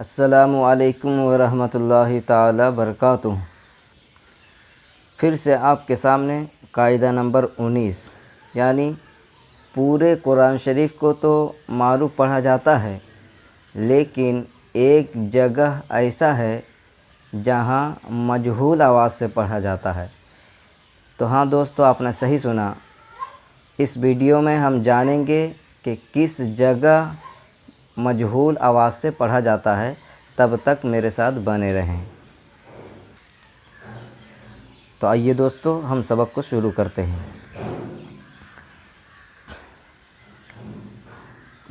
السلام علیکم ورحمۃ اللہ تعالی وبرکاتہ۔ پھر سے آپ کے سامنے قاعدہ نمبر 19، یعنی پورے قرآن شریف کو تو معروف پڑھا جاتا ہے، لیکن ایک جگہ ایسا ہے جہاں مجہول آواز سے پڑھا جاتا ہے۔ تو ہاں دوستو، آپ نے صحیح سنا، اس ویڈیو میں ہم جانیں گے کہ کس جگہ مجہول آواز سے پڑھا جاتا ہے۔ تب تک میرے ساتھ بنے رہیں۔ تو آئیے دوستو، ہم سبق کو شروع کرتے ہیں۔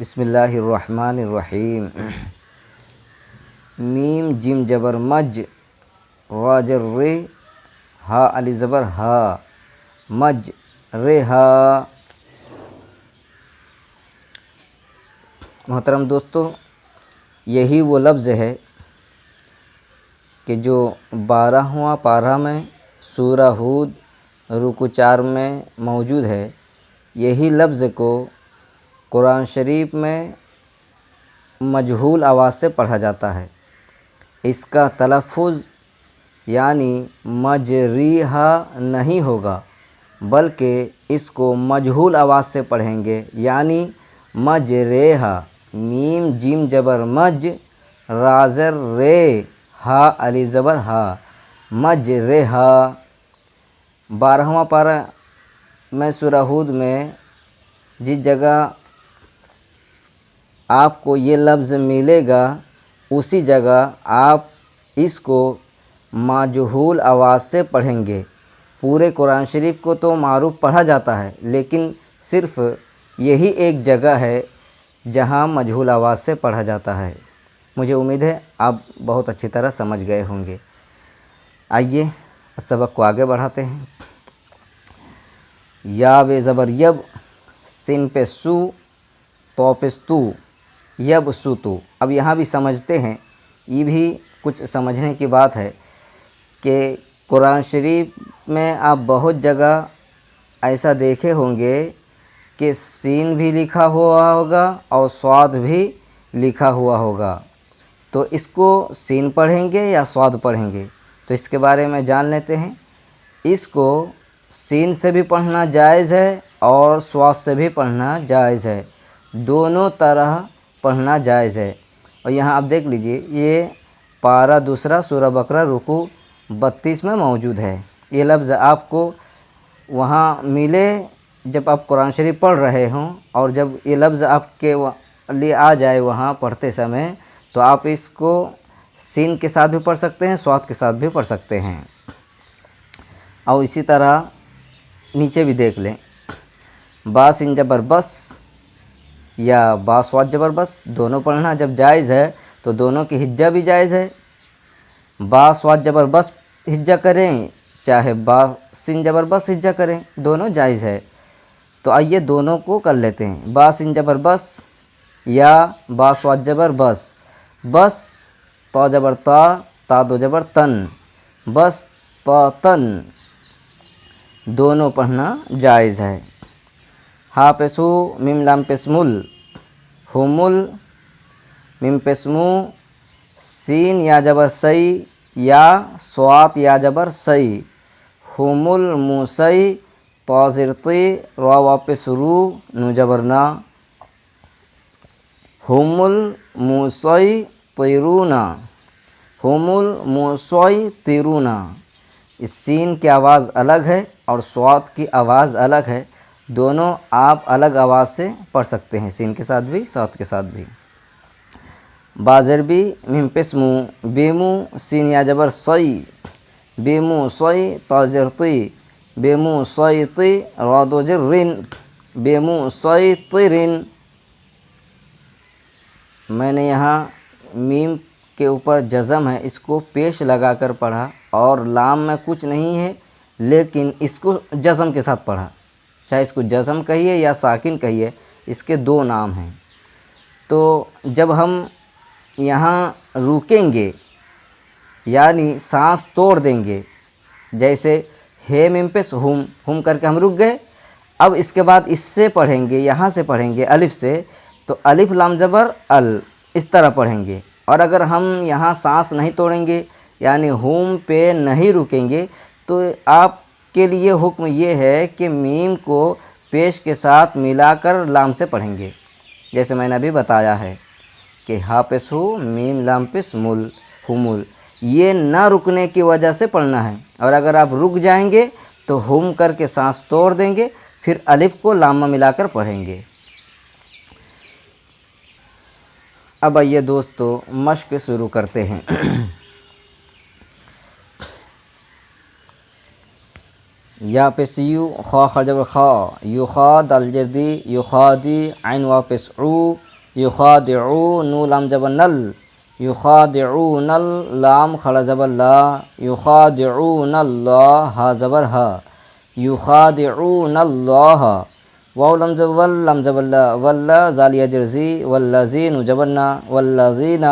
بسم اللہ الرحمن الرحیم۔ میم جیم جبر مج، را جر رے، ہا الف زبر ہا، مج رے ہا۔ محترم دوستو، یہی وہ لفظ ہے کہ جو 12واں پارہ میں سورہ ہود رکوع 4 میں موجود ہے۔ یہی لفظ کو قرآن شریف میں مجہول آواز سے پڑھا جاتا ہے۔ اس کا تلفظ یعنی مجریہا نہیں ہوگا، بلکہ اس کو مجہول آواز سے پڑھیں گے، یعنی مجریہا۔ میم جیم جبر مج، را زر رے، ہا الف زبر ہا، مجریہا۔ 12واں پارہ میں سورہ ہود میں جس جگہ آپ کو یہ لفظ ملے گا، اسی جگہ آپ اس کو مجہول آواز سے پڑھیں گے۔ پورے قرآن شریف کو تو معروف پڑھا جاتا ہے، لیکن صرف یہی ایک جگہ ہے جہاں مجہول آواز سے پڑھا جاتا ہے۔ مجھے امید ہے آپ بہت اچھی طرح سمجھ گئے ہوں گے۔ آئیے سبق کو آگے بڑھاتے ہیں۔ یا بے زبر یب، سین پہ سو، تو پہ تو، یب سو تو۔ اب یہاں بھی سمجھتے ہیں، یہ بھی کچھ سمجھنے کی بات ہے کہ قرآن شریف میں آپ بہت جگہ ایسا دیکھے ہوں گے کہ سین بھی لکھا ہوا ہوگا اور صاد بھی لکھا ہوا ہوگا۔ تو اس کو سین پڑھیں گے یا صاد پڑھیں گے؟ تو اس کے بارے میں جان لیتے ہیں۔ اس کو سین سے بھی پڑھنا جائز ہے اور صاد سے بھی پڑھنا جائز ہے، دونوں طرح پڑھنا جائز ہے۔ اور یہاں آپ دیکھ لیجئے، یہ پارہ دوسرا سورہ بقرہ رکوع 32 میں موجود ہے۔ یہ لفظ آپ کو وہاں ملے جب آپ قرآن شریف پڑھ رہے ہوں، اور جب یہ لفظ آپ کے لیے آ جائے وہاں پڑھتے سمے، تو آپ اس کو سین کے ساتھ بھی پڑھ سکتے ہیں، صاد کے ساتھ بھی پڑھ سکتے ہیں۔ اور اسی طرح نیچے بھی دیکھ لیں، با سین جبر بس یا با صاد جبر بس، دونوں پڑھنا جب جائز ہے تو دونوں کی ہجہ بھی جائز ہے۔ با صاد جبر بس ہجہ کریں، چاہے با سین جبر بس ہجہ کریں، دونوں جائز ہے۔ تو آئیے دونوں کو کر لیتے ہیں۔ با سین جبر بس یا با صاد جبر بس، بس تا جبر تا، تا دو جبر تن، بس تا تن، دونوں پڑھنا جائز ہے۔ ہا پہ سو، میم لام پہ سمل، ہومل، میم پہ سمو، سین یا جبر سی یا صاد یا جبر سی، ہومل موسی، تا زر تی، را واپس رو، نو جبر نا، ہومل موسی تیرونا، ہومل موسی تیرونا۔ اس سین کی آواز الگ ہے اور صاد کی آواز الگ ہے، دونوں آپ الگ آواز سے پڑھ سکتے ہیں، سین کے ساتھ بھی صاد کے ساتھ بھی۔ بازر بھی، میم پسمو، بیمو، سین یا جبر سی، بیمو سی، تا زر تی، بیمو سی تی، را دو زر رن، بیمو سی ترن۔ میں نے یہاں میم کے اوپر جزم ہے، اس کو پیش لگا کر پڑھا، اور لام میں کچھ نہیں ہے، لیکن اس کو جزم کے ساتھ پڑھا، چاہے اس کو جزم کہیے یا ساکن کہیے، اس کے دو نام ہیں۔ تو جب ہم یہاں رکیں گے، یعنی سانس توڑ دیں گے، جیسے ہے میم پس ہم کر کے ہم رک گئے، اب اس کے بعد اس سے پڑھیں گے، یہاں سے پڑھیں گے الف سے، تو الف لام زبر ال، اس طرح پڑھیں گے، اور اگر ہم یہاں سانس نہیں توڑیں گے یعنی ہم پہ نہیں رکیں گے تو آپ کے لیے حکم یہ ہے کہ میم کو پیش کے ساتھ ملا کر لام سے پڑھیں گے، جیسے میں نے ابھی بتایا ہے کہ ہا پیش ہو میم لام پیش مل ہمل، یہ نہ رکنے کی وجہ سے پڑھنا ہے، اور اگر آپ رک جائیں گے تو ہم کر کے سانس توڑ دیں گے، پھر الف کو لام میں ملا کر پڑھیں گے۔ اب آئیے دوستو مشق شروع کرتے ہیں۔ یا پیش یو، خا خجب خا، یخاد الجردی یخادی، عین وا پیش عو، یخادعو، نو لام جب نل، یخادعون لام خڑا زبر لا، یخادعون اللہ ہا زبر ہا، یخادعون اللہ، واو لام زبر ول لام زبر لا، واللہ زالیہ جرزی، والذین جبرنا، والذین،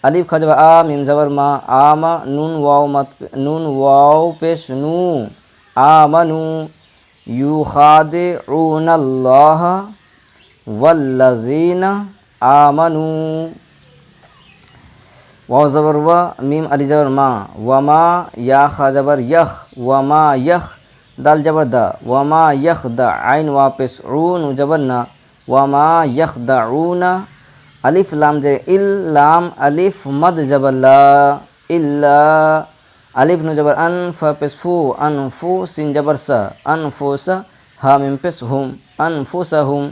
الف خجب آ میم زبر ما، آما، نون واو پیش نو، آمنو، یخادعون اللہ والذین آمنو، واو زبر و میم علی زبر ما، وما، یا خا زبر یخ، وما یخ، دال زبر دا، وما یخدع، عین وا پیش عون جبرنا، وما یخدعون، الف لام زبر ال، لام الف مد زبر لا، الا، الف نو زبر ان، ف پیش فو، انفو، سین زبر سا، انفوس، ہا میم پیش ہم، انفسہم،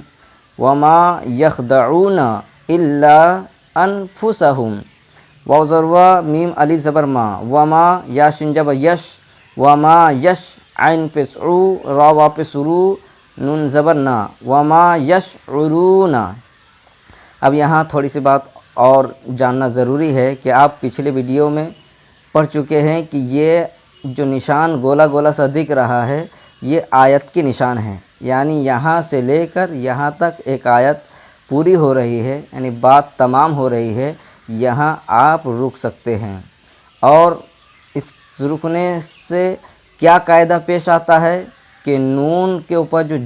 وما یخدعون الا انفسہم، واو زبر و میم الف زبر ما، وما، یا شین زبر یش، وما یش، عین پیش عو، را وا پیش رو، نون زبر نا، وما یشعرون۔ اب یہاں تھوڑی سی بات اور جاننا ضروری ہے کہ آپ پچھلے ویڈیو میں پڑھ چکے ہیں کہ یہ جو نشان گولا گولا سا دکھ رہا ہے یہ آیت کی نشان ہے، یعنی یہاں سے لے کر یہاں تک ایک آیت پوری ہو رہی ہے، یعنی بات تمام ہو رہی ہے، یہاں آپ رک سکتے ہیں۔ اور اس رکنے سے کیا قاعدہ پیش آتا ہے کہ نون کے اوپر جو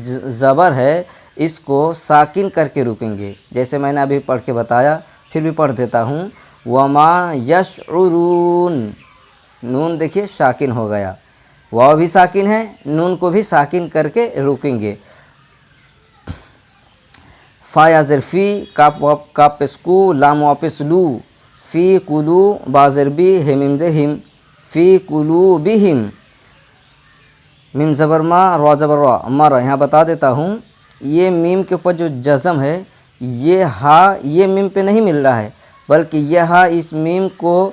زبر ہے اس کو ساکن کر کے رکیں گے، جیسے میں نے ابھی پڑھ کے بتایا، پھر بھی پڑھ دیتا ہوں، وما یشعرون، نون دیکھیے ساکن ہو گیا، واو بھی ساکن ہے، نون کو بھی ساکن کر کے رکیں گے۔ فا یا زر فی، کاف پیش کو، لام وا پیش لو، فی کلو، با زر بی، ہم زر ہم، فی قلوبہم، میم زبر ما، را زبر را، مر، یہاں بتا دیتا ہوں یہ میم کے اوپر جو جزم ہے یہ ہا یہ میم پہ نہیں مل رہا ہے، بلکہ یہ ہا اس میم کو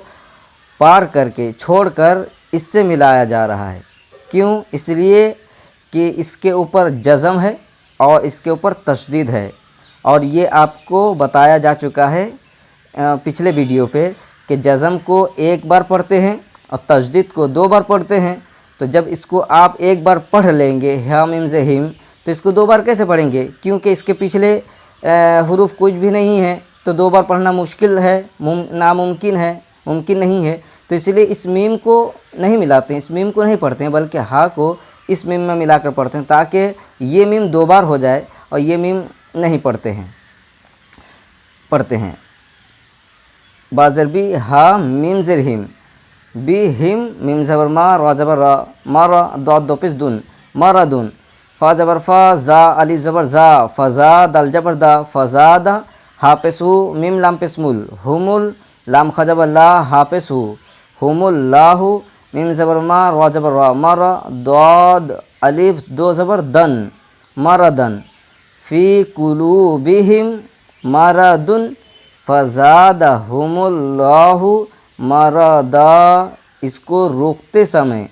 پار کر کے چھوڑ کر اس سے ملایا جا رہا ہے۔ کیوں؟ اس لیے کہ اس کے اوپر جزم ہے اور اس کے اوپر تشدید ہے، اور یہ آپ کو بتایا جا چکا ہے پچھلے ویڈیو پہ کہ جزم کو ایک بار پڑھتے ہیں اور تشدید کو 2 بار پڑھتے ہیں، تو جب اس کو آپ ایک بار پڑھ لیں گے ہا میم ز ہم، تو اس کو 2 بار کیسے پڑھیں گے؟ کیونکہ اس کے پچھلے حروف کچھ بھی نہیں ہے تو 2 بار پڑھنا مشکل ہے، ناممکن ہے، ممکن نہیں ہے، تو اس لیے اس میم کو نہیں ملاتے ہیں، اس میم کو نہیں پڑھتے ہیں، بلکہ ہا کو اس میم میں ملا کر پڑھتے ہیں تاکہ یہ میم 2 بار ہو جائے اور یہ میم نہیں پڑھتے ہیں۔ بازر بی، ہا میم زر ہم، بی ہم، میم زبر ما، را زبر را، مارا، داد دو پیش دن، مارادن، فا زبر فا، زا الف زبر زا، فزا، دال زبر دا، فزادہ، ہا پیش ہو، میم لام پیش مل، ہمل، لام خا زبر لا، ہا پیش ہو، ہم اللہ، میم زبر ما، را زبر را، مارا، داد الف 2 زبر دن، مردن، فی قلوبہم مردن فزادہم اللہ مردا۔ اس کو روکتے سمے،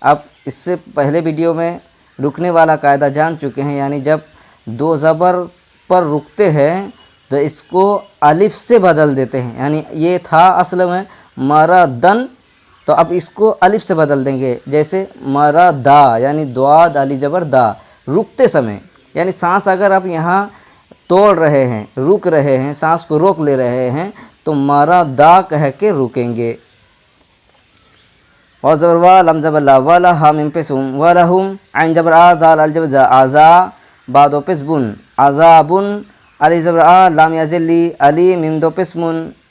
آپ اس سے پہلے ویڈیو میں رکنے والا قاعدہ جان چکے ہیں، یعنی جب 2 زبر پر رکتے ہیں تو اس کو الف سے بدل دیتے ہیں، یعنی یہ تھا اصل میں مردن، تو اب اس کو الف سے بدل دیں گے، جیسے مردا، یعنی دعاد علی جبر دا، رکتے سمے، یعنی سانس اگر آپ یہاں توڑ رہے ہیں، رک رہے ہیں، سانس کو روک لے رہے ہیں تو مردا کہہ کے رکیں گے۔ واو زبر وا، لام زبر لا، والا، ہا میم پیش ہم، ولہم، عین زبر آ، زال الجبر زا، آزا، با 2 پیش بن، عذابن، علی زبر آ، لام یا ذلی، علی، میم 2 پیش من،